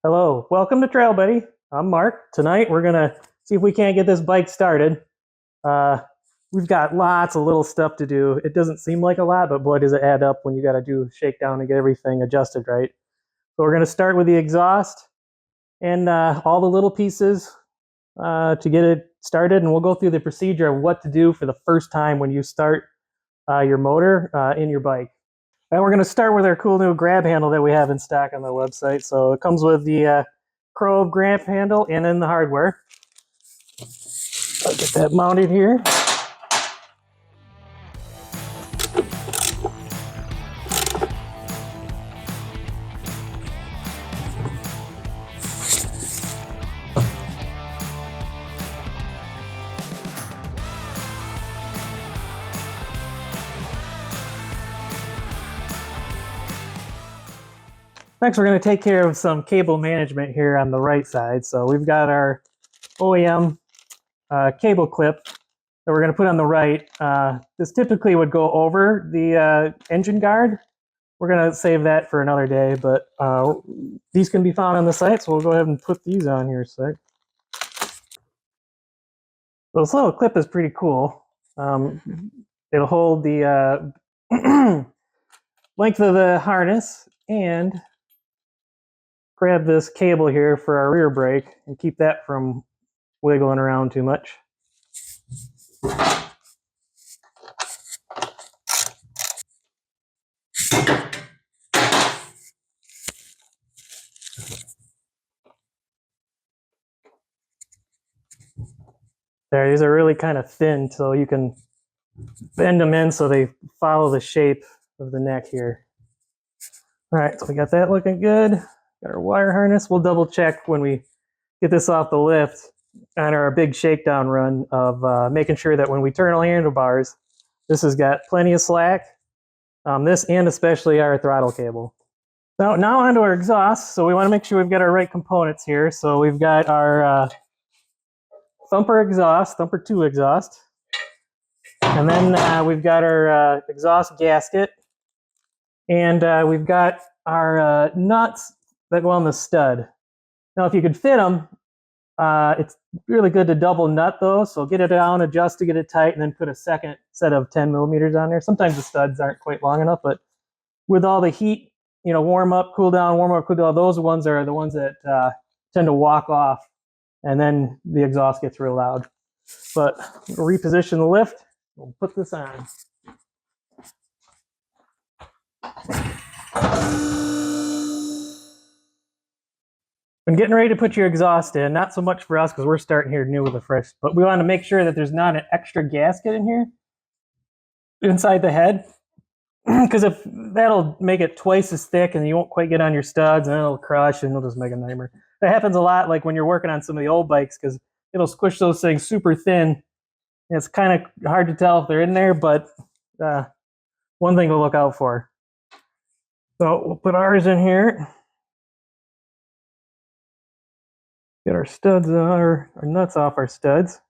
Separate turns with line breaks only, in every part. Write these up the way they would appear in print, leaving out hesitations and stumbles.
Hello, welcome to Trail Buddy. I'm Mark. Tonight we're gonna see if we can't get this bike started. Uh, we've got lots of little stuff to do. It doesn't seem like a lot, but boy does it add up when you got to do shakedown and get everything adjusted right. So we're gonna start with the exhaust and all the little pieces to get it started, and we'll go through the procedure of what to do for the first time when you start your motor in your bike. And we're going to start with our cool new grab handle that we have in stock on the website. So it comes with the Crow grab handle and in the hardware. I'll get that mounted here. Next, we're going to take care of some cable management here on the right side. So we've got our OEM cable clip that we're going to put on the right. This typically would go over the engine guard. We're going to save that for another day, but these can be found on the site, so we'll go ahead and put these on here a sec. So this little clip is pretty cool. It'll hold the length of the harness and grab this cable here for our rear brake and keep that from wiggling around too much. There, these are really kind of thin, so you can bend them in so they follow the shape of the neck here. All right, so we got that looking good. Got our wire harness. We'll double check when we get this off the lift on our big shakedown run of making sure that when we turn all handlebars, this has got plenty of slack. This and especially our throttle cable. Now onto our exhaust. So we want to make sure we've got our right components here. So we've got our thumper exhaust, thumper 2 exhaust. And then we've got our exhaust gasket. And we've got our nuts that go on the stud. Now, if you could fit them, it's really good to double nut those. So get it down, adjust to get it tight, and then put a second set of 10 millimeters on there. Sometimes the studs aren't quite long enough, but with all the heat, warm up, cool down, warm up, cool down, those ones are the ones that tend to walk off, and then the exhaust gets real loud. But we'll reposition the lift. We'll put this on. When getting ready to put your exhaust in, not so much for us because we're starting here new with a fresh, but we want to make sure that there's not an extra gasket in here inside the head, because if that'll make it twice as thick and you won't quite get on your studs and it'll crush and it'll just make a nightmare. That happens a lot like when you're working on some of the old bikes because it'll squish those things super thin. And it's kind of hard to tell if they're in there, but one thing to look out for. So we'll put ours in here. Get our studs, our nuts off our studs.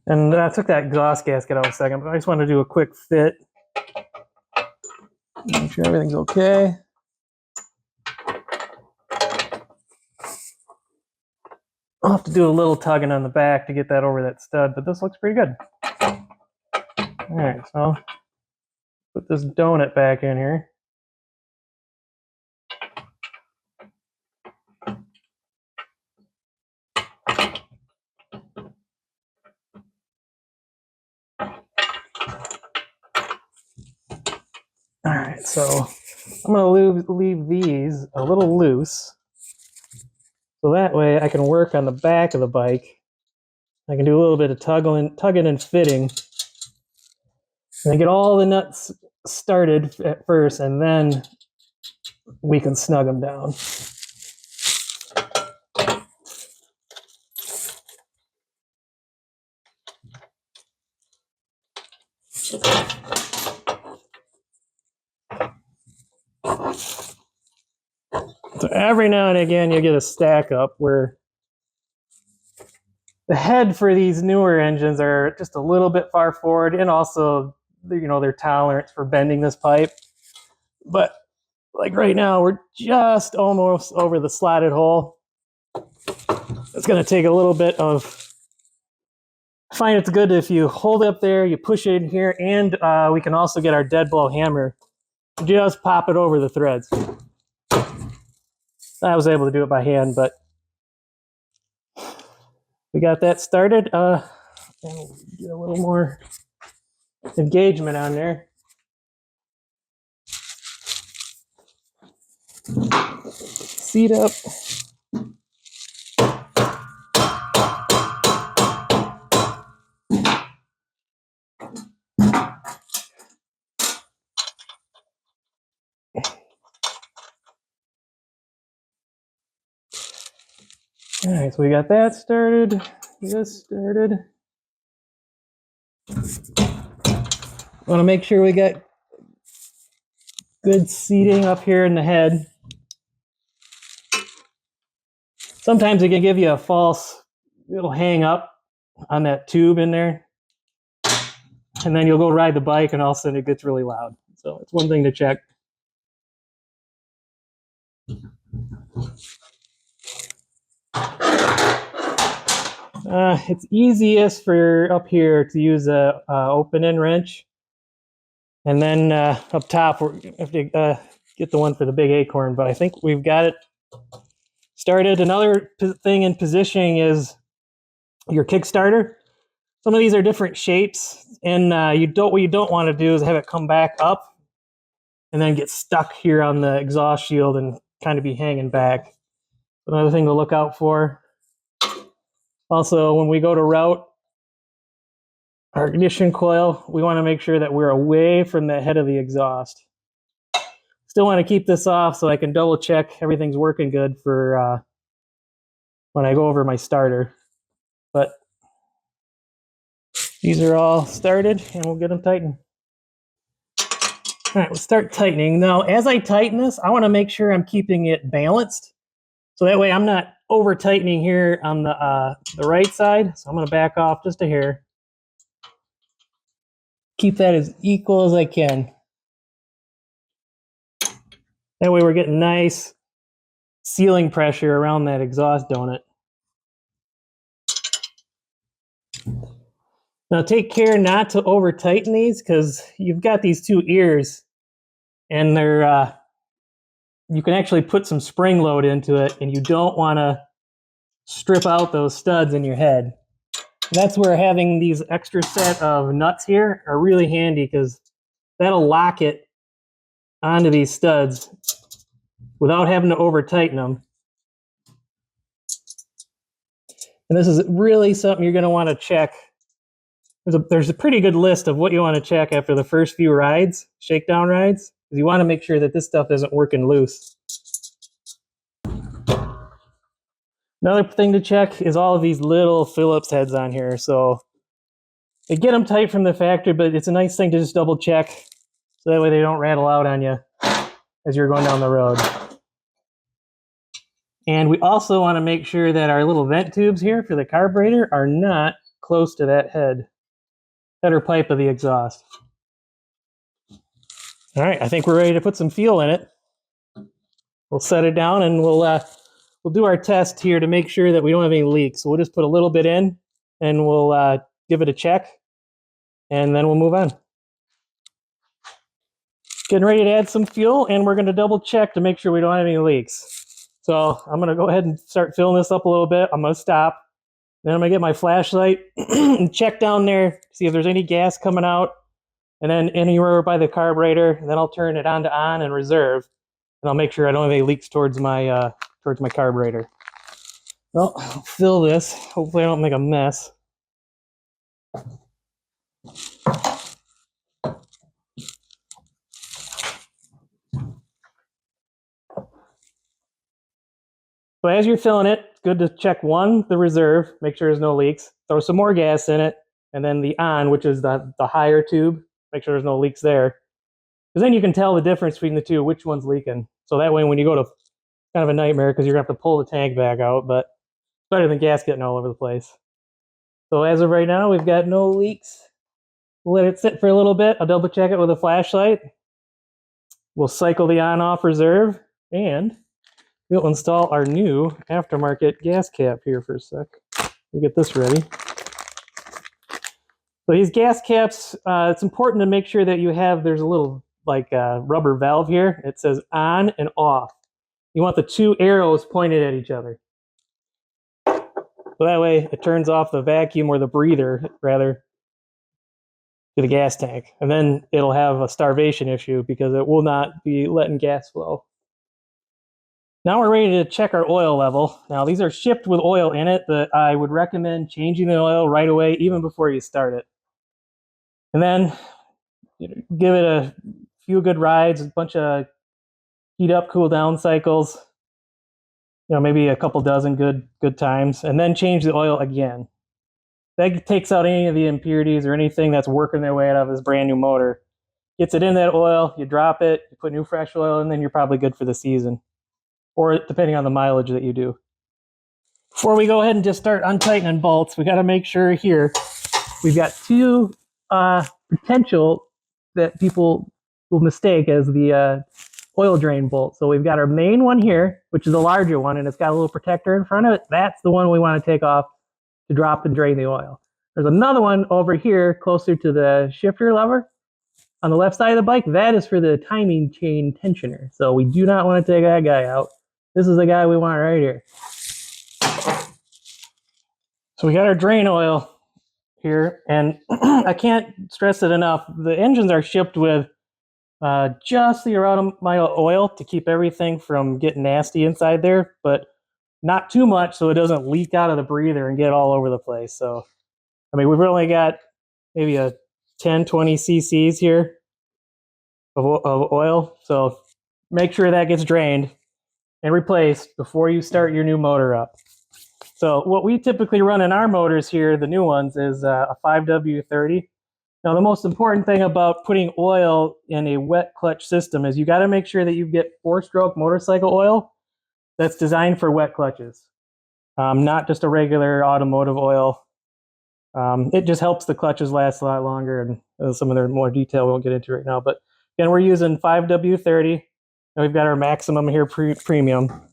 And I took that exhaust gasket out a second, but I just want to do a quick fit. Make sure everything's okay. I'll have to do a little tugging on the back to get that over that stud, but this looks pretty good. All right, so put this donut back in here. All right, so I'm going to leave these a little loose, so that way I can work on the back of the bike. I can do a little bit of tugging and fitting, and I get all the nuts started at first, and then we can snug them down. So every now and again you get a stack up where the head for these newer engines are just a little bit far forward, and also their tolerance for bending this pipe. But like right now, we're just almost over the slotted hole. It's going to take a little bit of, I find it's good if you hold it up there, you push it in here, and we can also get our dead blow hammer. Just pop it over the threads. I was able to do it by hand, but we got that started. And we'll get a little more engagement on there. Seat up. All right, so we got that started. This started. Want to make sure we got good seating up here in the head. Sometimes it can give you a false, it'll hang up on that tube in there. And then you'll go ride the bike and all of a sudden it gets really loud. So it's one thing to check. It's easiest for up here to use a open end wrench. And then up top, we have to get the one for the big acorn, but I think we've got it started. Another thing in positioning is your Kickstarter. Some of these are different shapes, and what you don't want to do is have it come back up and then get stuck here on the exhaust shield and kind of be hanging back. Another thing to look out for. Also, when we go to route our ignition coil, we want to make sure that we're away from the head of the exhaust. Still want to keep this off so I can double check everything's working good for when I go over my starter. But these are all started and we'll get them tightened. All right, let's start tightening. Now, as I tighten this, I want to make sure I'm keeping it balanced. So that way I'm not over tightening here on the right side. So I'm going to back off just a hair. Keep that as equal as I can. That way we're getting nice sealing pressure around that exhaust donut. Now take care not to over tighten these because you've got these two ears and they're you can actually put some spring load into it and you don't want to strip out those studs in your head. That's where having these extra set of nuts here are really handy because that'll lock it onto these studs without having to over tighten them. And this is really something you're going to want to check. There's a pretty good list of what you want to check after the first few rides, shakedown rides, because you want to make sure that this stuff isn't working loose. Another thing to check is all of these little Phillips heads on here. So they get them tight from the factory, but it's a nice thing to just double check so that way they don't rattle out on you as you're going down the road. And we also want to make sure that our little vent tubes here for the carburetor are not close to that header pipe of the exhaust. All right, I think we're ready to put some fuel in it. We'll set it down and we'll do our test here to make sure that we don't have any leaks. So we'll just put a little bit in and we'll give it a check and then we'll move on. Getting ready to add some fuel and we're going to double check to make sure we don't have any leaks. So I'm going to go ahead and start filling this up a little bit. I'm going to stop. Then I'm going to get my flashlight and check down there, see if there's any gas coming out. And then anywhere by the carburetor, and then I'll turn it on to on and reserve. And I'll make sure I don't have any leaks towards my carburetor. Well, I'll fill this. Hopefully I don't make a mess. So as you're filling it, it's good to check the reserve, make sure there's no leaks. Throw some more gas in it, and then the on, which is the higher tube, make sure there's no leaks there. Because then you can tell the difference between the two, which one's leaking. So that way when you go to, kind of a nightmare because you're going to have to pull the tank back out, but it's better than gas getting all over the place. So as of right now, we've got no leaks. We'll let it sit for a little bit. I'll double check it with a flashlight. We'll cycle the on-off reserve, and we'll install our new aftermarket gas cap here for a sec. We'll get this ready. So these gas caps, it's important to make sure that there's a little rubber valve here. It says on and off. You want the two arrows pointed at each other. So that way it turns off the vacuum or the breather, rather, to the gas tank. And then it'll have a starvation issue because it will not be letting gas flow. Now we're ready to check our oil level. Now these are shipped with oil in it, but I would recommend changing the oil right away, even before you start it. And then give it a few good rides, a bunch of heat up, cool down cycles, maybe a couple dozen good times, and then change the oil again. That takes out any of the impurities or anything that's working their way out of this brand new motor. Gets it in that oil, you drop it, you put new fresh oil, and then you're probably good for the season, or depending on the mileage that you do. Before we go ahead and just start untightening bolts, we got to make sure here we've got two potential that people will mistake as the oil drain bolt. So we've got our main one here, which is a larger one, and it's got a little protector in front of it. That's the one we want to take off to drop and drain the oil. There's another one over here closer to the shifter lever on the left side of the bike. That is for the timing chain tensioner. So we do not want to take that guy out. This is the guy we want right here. So we got our drain oil here, and I can't stress it enough. The engines are shipped with just the amount of oil to keep everything from getting nasty inside there, but not too much so it doesn't leak out of the breather and get all over the place. So, I mean, we've only got maybe a 10, 20 cc's here of oil. So make sure that gets drained and replaced before you start your new motor up. So what we typically run in our motors here, the new ones, is a 5W30. Now, the most important thing about putting oil in a wet clutch system is you got to make sure that you get 4-stroke motorcycle oil that's designed for wet clutches, not just a regular automotive oil. It just helps the clutches last a lot longer, and some of their more detail we won't get into right now. But again, we're using 5W30, and we've got our maximum here, premium.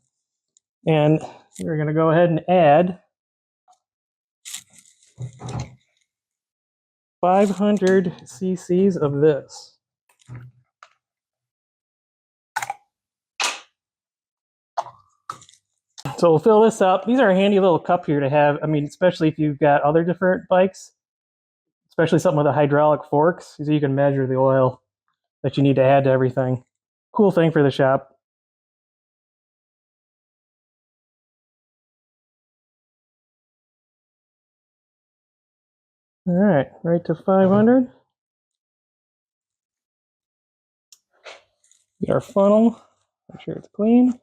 And we're going to go ahead and add 500 cc's of this. So we'll fill this up. These are a handy little cup here to have. I mean, especially if you've got other different bikes, especially something with the hydraulic forks, so you can measure the oil that you need to add to everything. Cool thing for the shop. All right, right to 500. Get our funnel, make sure it's clean.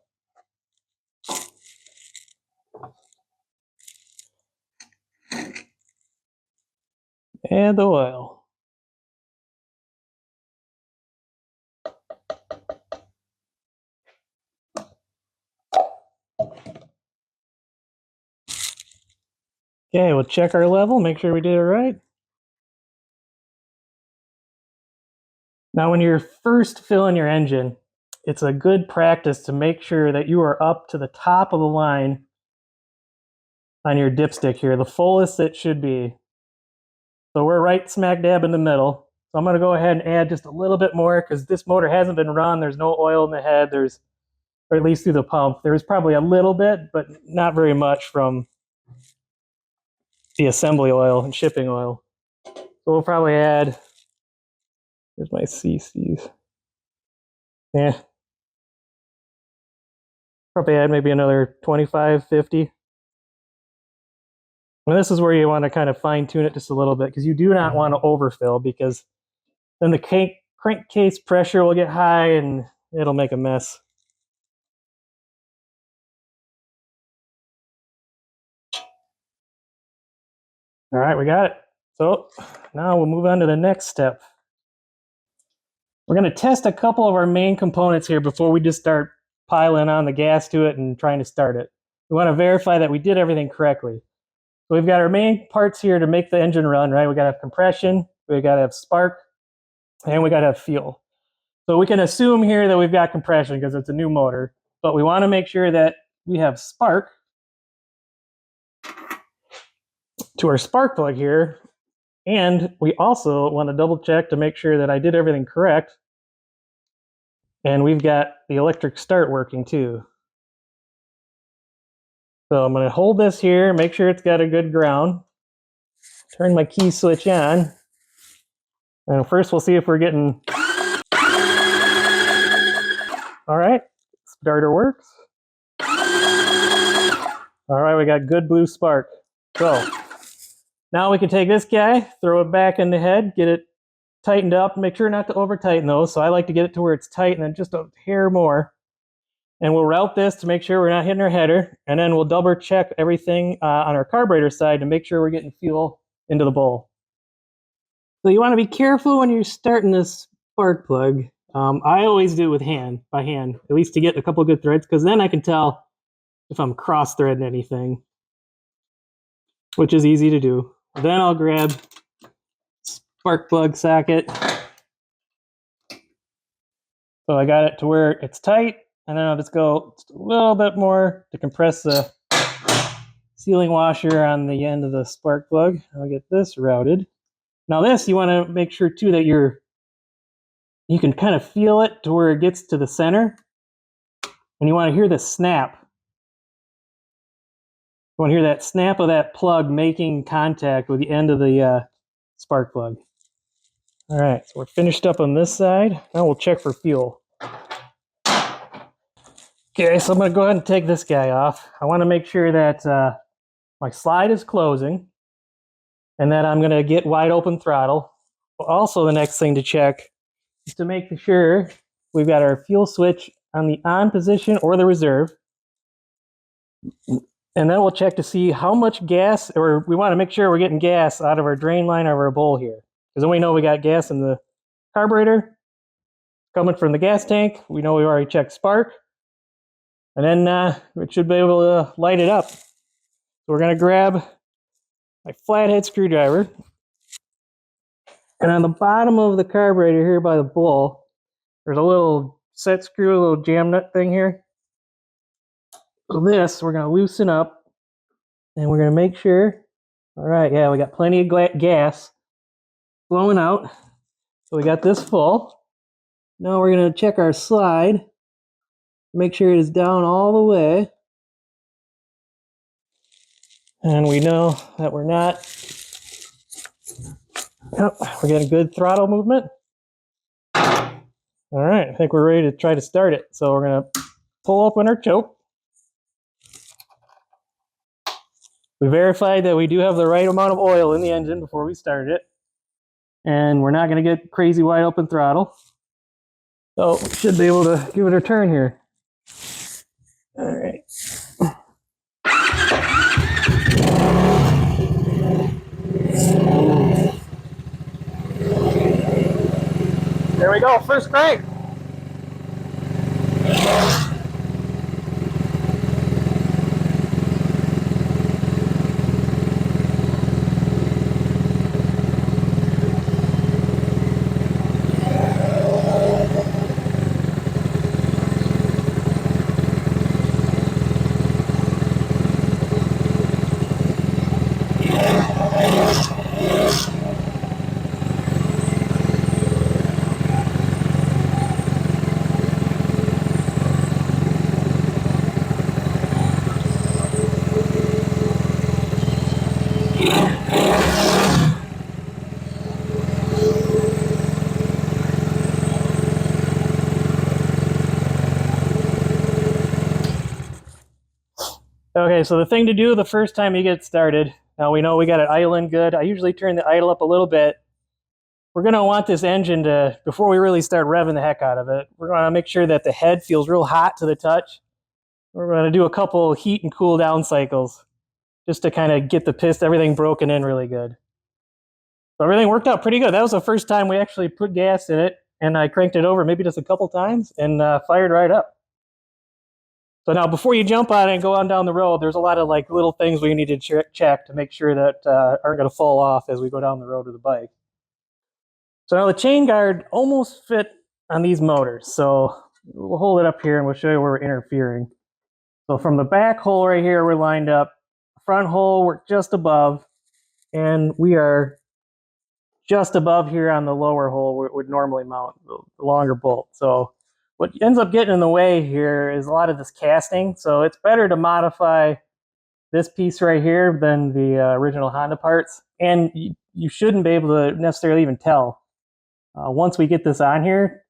Add the oil. Okay, we'll check our level, make sure we did it right. Now, when you're first filling your engine, it's a good practice to make sure that you are up to the top of the line on your dipstick here, the fullest it should be. So we're right smack dab in the middle. So I'm going to go ahead and add just a little bit more because this motor hasn't been run. There's no oil in the head. Or at least through the pump. There's probably a little bit, but not very much from the assembly oil and shipping oil. So we'll probably add, here's my cc's. Yeah. Probably add maybe another 25, 50. And this is where you want to kind of fine tune it just a little bit because you do not want to overfill because then the crankcase pressure will get high and it'll make a mess. All right, we got it. So now we'll move on to the next step. We're going to test a couple of our main components here before we just start piling on the gas to it and trying to start it. We want to verify that we did everything correctly. So we've got our main parts here to make the engine run, right? We got to have compression, we got to have spark, and we got to have fuel. So we can assume here that we've got compression because it's a new motor, but we want to make sure that we have spark to our spark plug here. And we also want to double check to make sure that I did everything correct. And we've got the electric start working too. So I'm going to hold this here, make sure it's got a good ground, turn my key switch on. And first we'll see if we're getting... All right, starter works. All right, we got good blue spark. So now we can take this guy, throw it back in the head, get it tightened up, make sure not to over tighten those. So I like to get it to where it's tight and then just a hair more. And we'll route this to make sure we're not hitting our header. And then we'll double check everything on our carburetor side to make sure we're getting fuel into the bowl. So you want to be careful when you're starting this spark plug. I always do it with by hand, at least to get a couple good threads, because then I can tell if I'm cross-threading anything, which is easy to do. Then I'll grab spark plug socket. So I got it to where it's tight, and then I'll just go just a little bit more to compress the sealing washer on the end of the spark plug. I'll get this routed. Now this, you want to make sure too that you can kind of feel it to where it gets to the center, and you want to hear the snap. You want to hear that snap of that plug making contact with the end of the spark plug. All right, so we're finished up on this side. Now we'll check for fuel. Okay, so I'm going to go ahead and take this guy off. I want to make sure that my slide is closing and that I'm going to get wide open throttle. Also, the next thing to check is to make sure we've got our fuel switch on the on position or the reserve. And then we'll check to see how much gas, or we want to make sure we're getting gas out of our drain line or our bowl here. Because then we know we got gas in the carburetor coming from the gas tank. We know we already checked spark. And then it should be able to light it up. So we're going to grab my flathead screwdriver. And on the bottom of the carburetor here by the bowl, there's a little set screw, a little jam nut thing here. So this, we're going to loosen up. And we're going to make sure, all right, yeah, we got plenty of gas flowing out. So we got this full. Now we're going to check our slide. Make sure it is down all the way. And we know that we're not. Yep, we're getting good throttle movement. All right, I think we're ready to try to start it. So we're going to pull open our choke. We verified that we do have the right amount of oil in the engine before we started it. And we're not going to get crazy wide open throttle. So we should be able to give it a turn here. All right. There we go, first crank. Okay, so the thing to do the first time you get started, now we know we got it idling good. I usually turn the idle up a little bit. We're going to want this engine to, before we really start revving the heck out of it, we're going to make sure that the head feels real hot to the touch. We're going to do a couple heat and cool down cycles just to kind of get the piston, everything broken in really good. So everything worked out pretty good. That was the first time we actually put gas in it, and I cranked it over maybe just a couple times and fired right up. So now before you jump on it and go on down the road, there's a lot of like little things we need to check to make sure that aren't going to fall off as we go down the road with the bike. So now the chain guard almost fit on these motors. So we'll hold it up here and we'll show you where we're interfering. So from the back hole right here, we're lined up. Front hole, we're just above. And we are just above here on the lower hole where it would normally mount the longer bolt. So what ends up getting in the way here is a lot of this casting. So it's better to modify this piece right here than the original Honda parts. And you shouldn't be able to necessarily even tell once we get this on here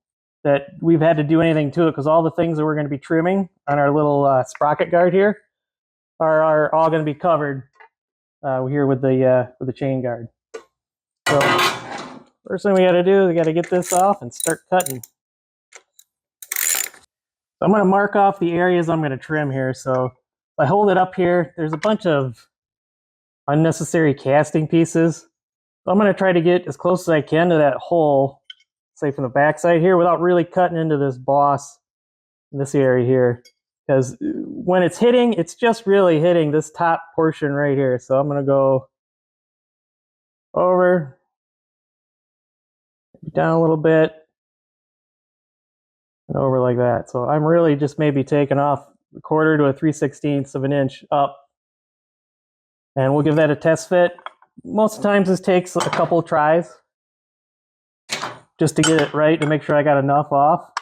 that we've had to do anything to it, because all the things that we're going to be trimming on our little sprocket guard here are all going to be covered here with the chain guard. So first thing we got to do is we got to get this off and start cutting. So I'm going to mark off the areas I'm going to trim here. So if I hold it up here, there's a bunch of unnecessary casting pieces. So I'm going to try to get as close as I can to that hole, say from the back side here, without really cutting into this boss in this area here. Because when it's hitting, it's just really hitting this top portion right here. So I'm going to go over, down a little bit, and over like that. So I'm really just maybe taking off a quarter to a 3/16 of an inch up. And we'll give that a test fit. Most times this takes a couple tries just to get it right, to make sure I got enough off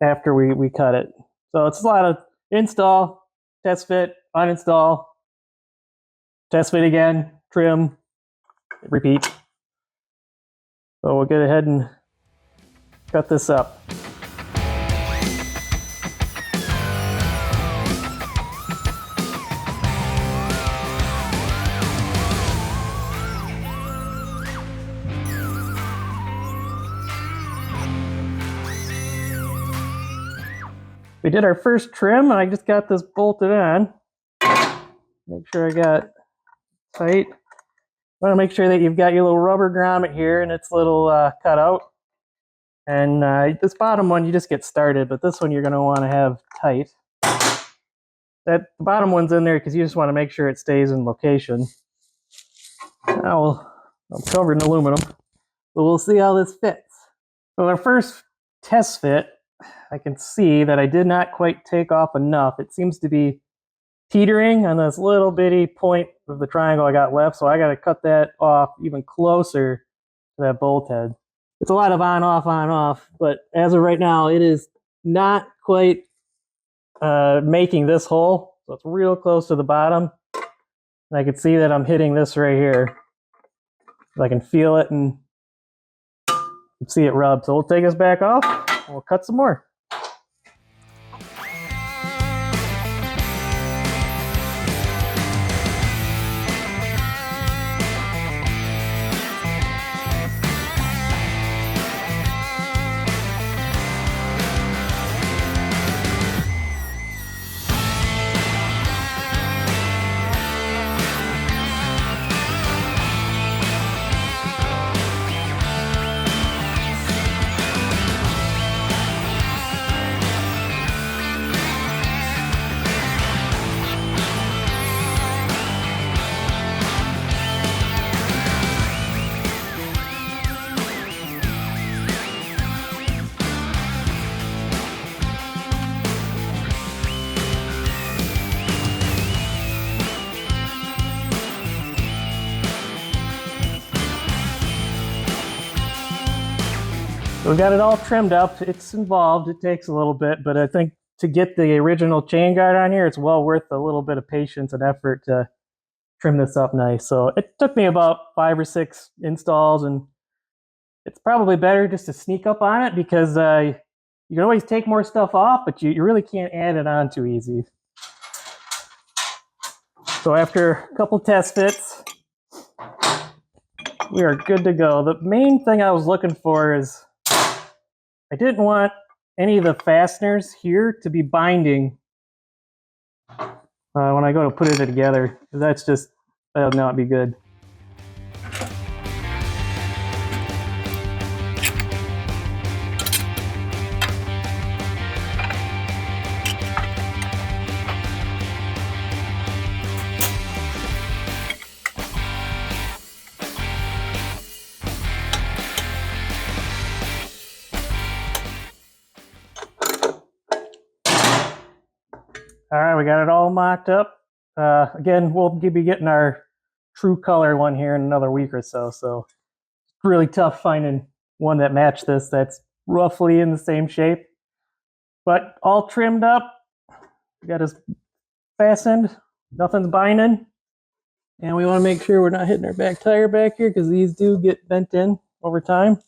after we cut it. So it's a lot of install, test fit, uninstall, test fit again, trim, repeat. So we'll get ahead and cut this up. We did our first trim and I just got this bolted on. Make sure I got tight. Want to make sure that you've got your little rubber grommet here and its little cutout. And this bottom one you just get started, but this one you're going to want to have tight. That the bottom one's in there because you just want to make sure it stays in location. Now I'm covered in aluminum, so we'll see how this fits. So our first test fit, I can see that I did not quite take off enough. It seems to be teetering on this little bitty point of the triangle I got left, so I got to cut that off even closer to that bolt head. It's a lot of on, off, but as of right now, it is not quite making this hole, so it's real close to the bottom. And I can see that I'm hitting this right here. I can feel it and see it rub. So we'll take this back off and we'll cut some more. We've got it all trimmed up. It's involved. It takes a little bit, but I think to get the original chain guard on here, it's well worth a little bit of patience and effort to trim this up nice. So it took me about 5 or 6 installs, and it's probably better just to sneak up on it because you can always take more stuff off, but you really can't add it on too easy. So after a couple test fits, we are good to go. The main thing I was looking for is I didn't want any of the fasteners here to be binding when I go to put it together. That'll not be good. All right, we got it all mocked up. Again, we'll be getting our true color one here in another week or so. So it's really tough finding one that matched this that's roughly in the same shape. But all trimmed up. We got us fastened. Nothing's binding. And we want to make sure we're not hitting our back tire back here because these do get bent in over time.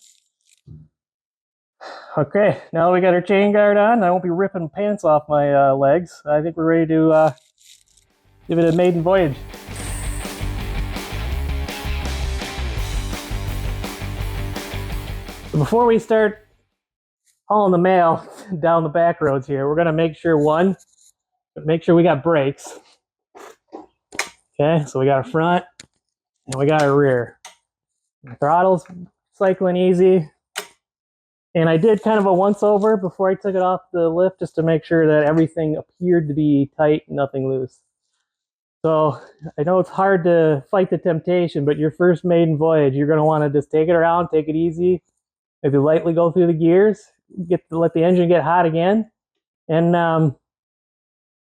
Okay, now we got our chain guard on. I won't be ripping pants off my legs. I think we're ready to give it a maiden voyage. So before we start hauling the mail down the back roads here, we're going to make sure we got brakes. Okay, so we got our front and we got our rear. The throttle's cycling easy. And I did kind of a once over before I took it off the lift just to make sure that everything appeared to be tight, nothing loose. So I know it's hard to fight the temptation, but your first maiden voyage, you're going to want to just take it around, take it easy, maybe lightly go through the gears, let the engine get hot again, and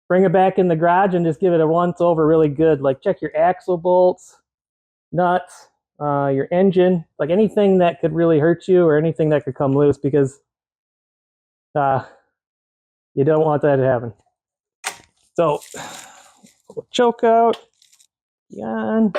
bring it back in the garage and just give it a once over really good. Like check your axle bolts, nuts, your engine, like anything that could really hurt you or anything that could come loose, because you don't want that to happen. So choke out, on.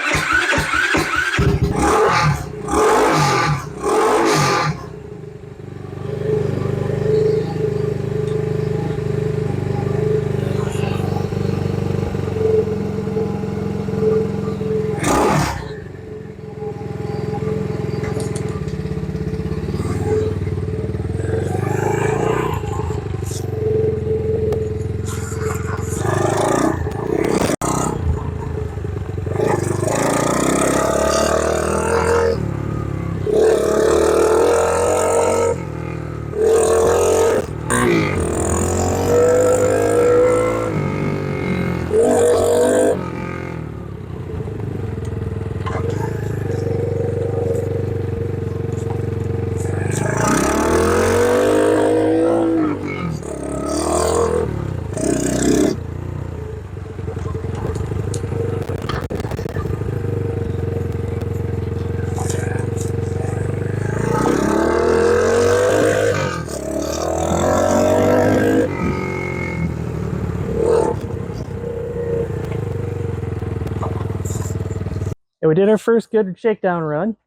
And we did our first good shakedown run.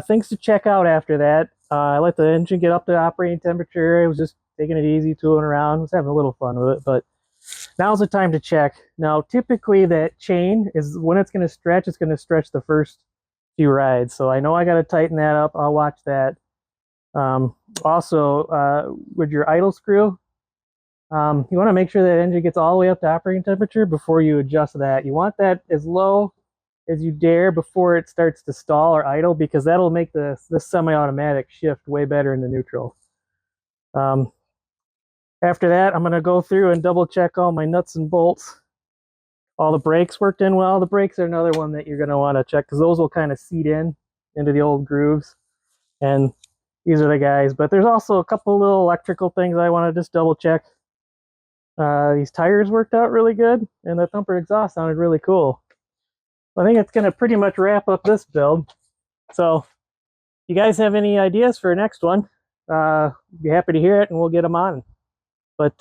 Things to check out after that. I let the engine get up to operating temperature. I was just taking it easy, tooling around. I was having a little fun with it, but now's the time to check. Now, typically that chain is when it's going to stretch the first few rides. So I know I got to tighten that up. I'll watch that. Also, with your idle screw, you want to make sure that engine gets all the way up to operating temperature before you adjust that. You want that as low as you dare before it starts to stall or idle, because that'll make this semi-automatic shift way better into neutral. After that, I'm going to go through and double check all my nuts and bolts. All the brakes worked in well. The brakes are another one that you're going to want to check because those will kind of seat into the old grooves. And these are the guys. But there's also a couple little electrical things I want to just double check. These tires worked out really good, and the thumper exhaust sounded really cool. I think it's going to pretty much wrap up this build. So you guys have any ideas for next one, be happy to hear it and we'll get them on. But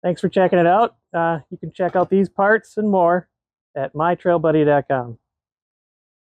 thanks for checking it out. You can check out these parts and more at mytrailbuddy.com.